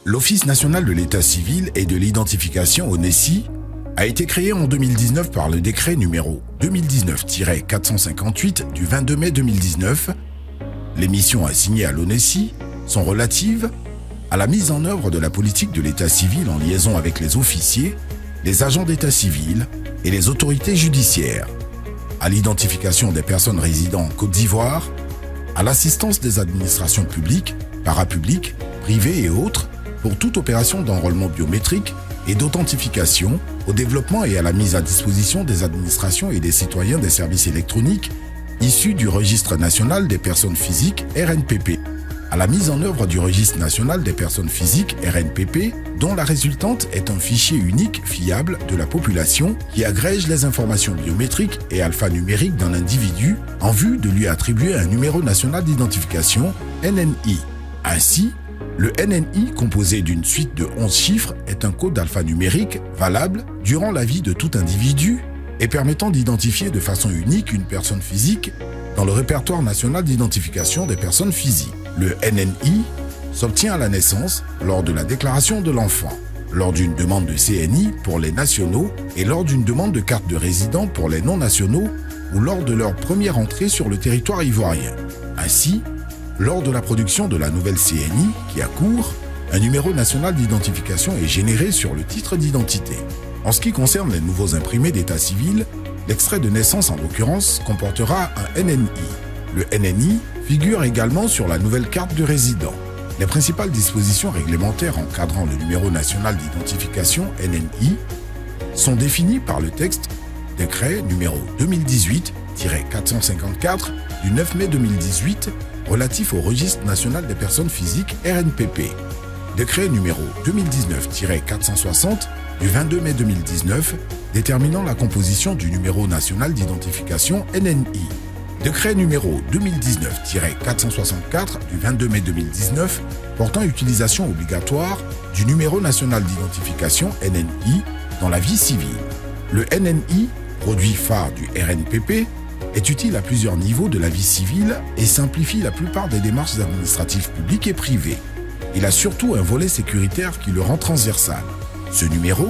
L'Office national de l'état civil et de l'identification (ONECI) a été créé en 2019 par le décret numéro 2019-458 du 22 mai 2019. Les missions assignées à l'ONECI sont relatives à la mise en œuvre de la politique de l'état civil en liaison avec les officiers, les agents d'état civil et les autorités judiciaires, à l'identification des personnes résidant en Côte d'Ivoire, à l'assistance des administrations publiques, parapubliques, privées et autres pour toute opération d'enrôlement biométrique et d'authentification, au développement et à la mise à disposition des administrations et des citoyens des services électroniques issus du Registre national des personnes physiques RNPP, à la mise en œuvre du Registre national des personnes physiques RNPP, dont la résultante est un fichier unique fiable de la population qui agrège les informations biométriques et alphanumériques d'un individu en vue de lui attribuer un numéro national d'identification NNI. Ainsi, le NNI, composé d'une suite de 11 chiffres, est un code alphanumérique valable durant la vie de tout individu et permettant d'identifier de façon unique une personne physique dans le répertoire national d'identification des personnes physiques. Le NNI s'obtient à la naissance, lors de la déclaration de l'enfant, lors d'une demande de CNI pour les nationaux et lors d'une demande de carte de résident pour les non-nationaux ou lors de leur première entrée sur le territoire ivoirien. Ainsi, lors de la production de la nouvelle CNI qui a cours, un numéro national d'identification est généré sur le titre d'identité. En ce qui concerne les nouveaux imprimés d'état civil, l'extrait de naissance en l'occurrence comportera un NNI. Le NNI figure également sur la nouvelle carte de résident. Les principales dispositions réglementaires encadrant le numéro national d'identification NNI sont définies par le texte décret numéro 2018-454 du 9 mai 2018 relatif au Registre national des personnes physiques RNPP, décret numéro 2019-460 du 22 mai 2019 déterminant la composition du numéro national d'identification NNI, décret numéro 2019-464 du 22 mai 2019 portant utilisation obligatoire du numéro national d'identification NNI dans la vie civile. Le NNI, produit phare du RNPP, est utile à plusieurs niveaux de la vie civile et simplifie la plupart des démarches administratives publiques et privées. Il a surtout un volet sécuritaire qui le rend transversal. Ce numéro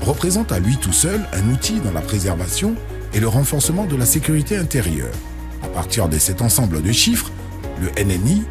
représente à lui tout seul un outil dans la préservation et le renforcement de la sécurité intérieure. À partir de cet ensemble de chiffres, le NNI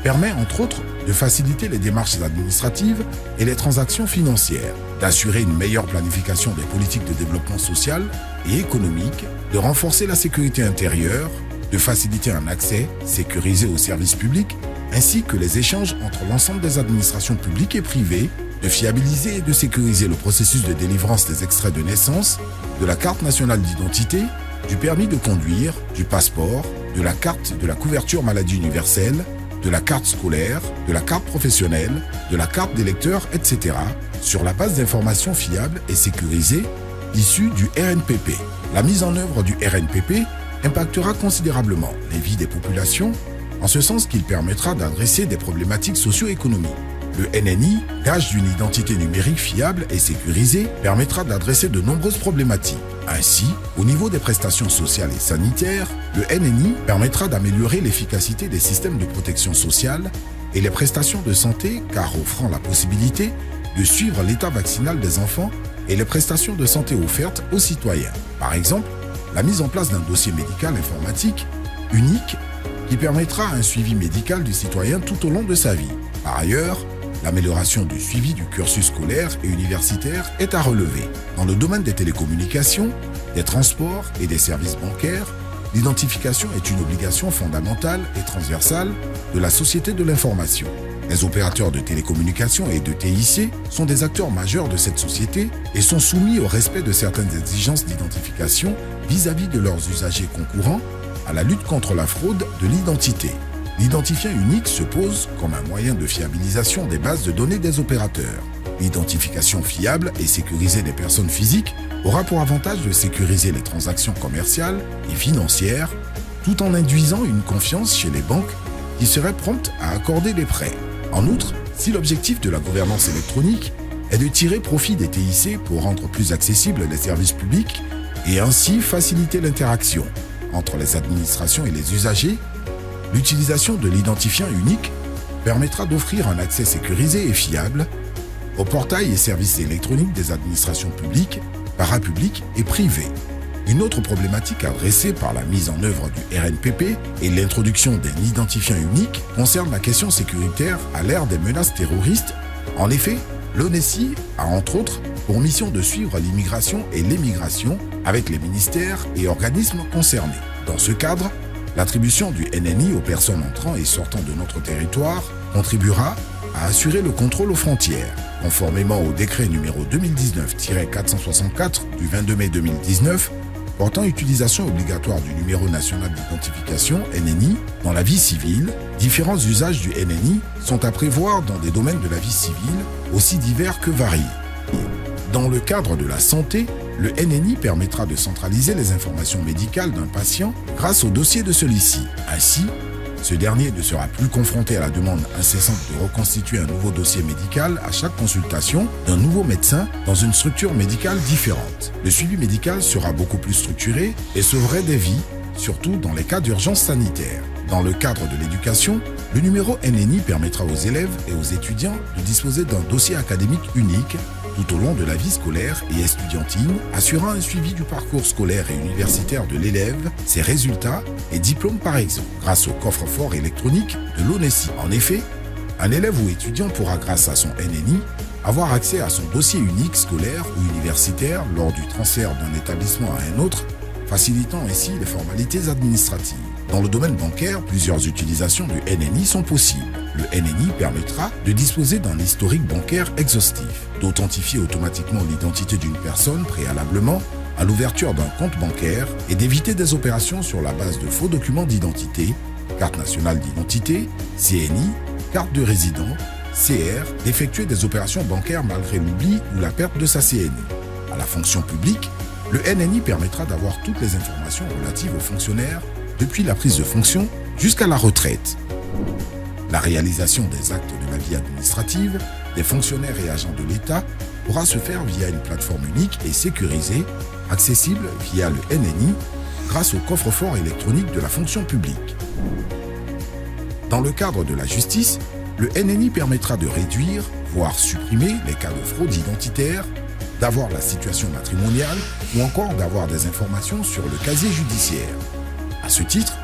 permet entre autres de faciliter les démarches administratives et les transactions financières, d'assurer une meilleure planification des politiques de développement social et économique, de renforcer la sécurité intérieure, de faciliter un accès sécurisé aux services publics, ainsi que les échanges entre l'ensemble des administrations publiques et privées, de fiabiliser et de sécuriser le processus de délivrance des extraits de naissance, de la carte nationale d'identité, du permis de conduire, du passeport, de la carte de la couverture maladie universelle, de la carte scolaire, de la carte professionnelle, de la carte d'électeur, etc., sur la base d'informations fiables et sécurisées issues du RNPP. La mise en œuvre du RNPP impactera considérablement les vies des populations, en ce sens qu'il permettra d'adresser des problématiques socio-économiques. Le NNI, gage d'une identité numérique fiable et sécurisée, permettra d'adresser de nombreuses problématiques. Ainsi, au niveau des prestations sociales et sanitaires, le NNI permettra d'améliorer l'efficacité des systèmes de protection sociale et les prestations de santé car offrant la possibilité de suivre l'état vaccinal des enfants et les prestations de santé offertes aux citoyens. Par exemple, la mise en place d'un dossier médical informatique unique qui permettra un suivi médical du citoyen tout au long de sa vie. Par ailleurs, l'amélioration du suivi du cursus scolaire et universitaire est à relever. Dans le domaine des télécommunications, des transports et des services bancaires, l'identification est une obligation fondamentale et transversale de la société de l'information. Les opérateurs de télécommunications et de TIC sont des acteurs majeurs de cette société et sont soumis au respect de certaines exigences d'identification vis-à-vis de leurs usagers concurrents à la lutte contre la fraude de l'identité. L'identifiant unique se pose comme un moyen de fiabilisation des bases de données des opérateurs. L'identification fiable et sécurisée des personnes physiques aura pour avantage de sécuriser les transactions commerciales et financières tout en induisant une confiance chez les banques qui seraient promptes à accorder des prêts. En outre, si l'objectif de la gouvernance électronique est de tirer profit des TIC pour rendre plus accessibles les services publics et ainsi faciliter l'interaction entre les administrations et les usagers, l'utilisation de l'identifiant unique permettra d'offrir un accès sécurisé et fiable aux portails et services électroniques des administrations publiques, parapubliques et privées. Une autre problématique adressée par la mise en œuvre du RNPP et l'introduction d'un identifiant unique concerne la question sécuritaire à l'ère des menaces terroristes. En effet, l'ONESI a entre autres pour mission de suivre l'immigration et l'émigration avec les ministères et organismes concernés. Dans ce cadre, l'attribution du NNI aux personnes entrant et sortant de notre territoire contribuera à assurer le contrôle aux frontières, conformément au décret numéro 2019-464 du 22 mai 2019 portant utilisation obligatoire du numéro national d'identification NNI dans la vie civile. Différents usages du NNI sont à prévoir dans des domaines de la vie civile aussi divers que variés. Dans le cadre de la santé, le NNI permettra de centraliser les informations médicales d'un patient grâce au dossier de celui-ci. Ainsi, ce dernier ne sera plus confronté à la demande incessante de reconstituer un nouveau dossier médical à chaque consultation d'un nouveau médecin dans une structure médicale différente. Le suivi médical sera beaucoup plus structuré et sauverait des vies, surtout dans les cas d'urgence sanitaire. Dans le cadre de l'éducation, le numéro NNI permettra aux élèves et aux étudiants de disposer d'un dossier académique unique tout au long de la vie scolaire et estudiantine, assurant un suivi du parcours scolaire et universitaire de l'élève, ses résultats et diplômes par exemple, grâce au coffre-fort électronique de l'ONESI. En effet, un élève ou étudiant pourra, grâce à son NNI, avoir accès à son dossier unique scolaire ou universitaire lors du transfert d'un établissement à un autre, facilitant ainsi les formalités administratives. Dans le domaine bancaire, plusieurs utilisations du NNI sont possibles. Le NNI permettra de disposer d'un historique bancaire exhaustif, d'authentifier automatiquement l'identité d'une personne préalablement à l'ouverture d'un compte bancaire et d'éviter des opérations sur la base de faux documents d'identité, carte nationale d'identité, CNI, carte de résident, CR, d'effectuer des opérations bancaires malgré l'oubli ou la perte de sa CNI. À la fonction publique, le NNI permettra d'avoir toutes les informations relatives aux fonctionnaires depuis la prise de fonction jusqu'à la retraite. La réalisation des actes de la vie administrative des fonctionnaires et agents de l'État pourra se faire via une plateforme unique et sécurisée, accessible via le NNI grâce au coffre-fort électronique de la fonction publique. Dans le cadre de la justice, le NNI permettra de réduire, voire supprimer les cas de fraude identitaire, d'avoir la situation matrimoniale ou encore d'avoir des informations sur le casier judiciaire. À ce titre,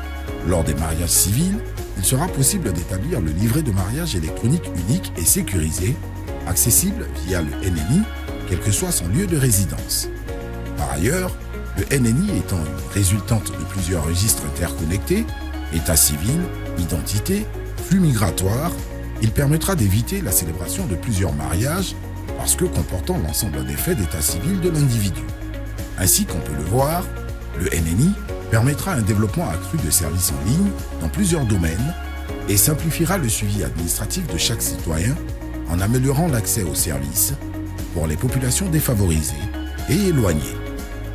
lors des mariages civils, il sera possible d'établir le livret de mariage électronique unique et sécurisé, accessible via le NNI, quel que soit son lieu de résidence. Par ailleurs, le NNI étant une résultante de plusieurs registres interconnectés, état civil, identité, flux migratoire, il permettra d'éviter la célébration de plusieurs mariages parce que comportant l'ensemble des faits d'état civil de l'individu. Ainsi qu'on peut le voir, le NNI permettra un développement accru de services en ligne dans plusieurs domaines et simplifiera le suivi administratif de chaque citoyen en améliorant l'accès aux services pour les populations défavorisées et éloignées.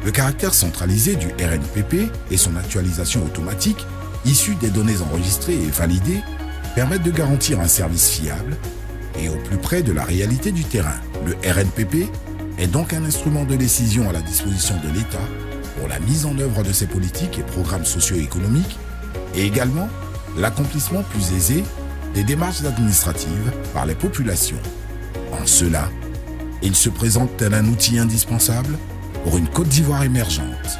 Le caractère centralisé du RNPP et son actualisation automatique, issue des données enregistrées et validées, permettent de garantir un service fiable et au plus près de la réalité du terrain. Le RNPP est donc un instrument de décision à la disposition de l'État pour la mise en œuvre de ses politiques et programmes socio-économiques et également l'accomplissement plus aisé des démarches administratives par les populations. En cela, il se présente tel un outil indispensable pour une Côte d'Ivoire émergente.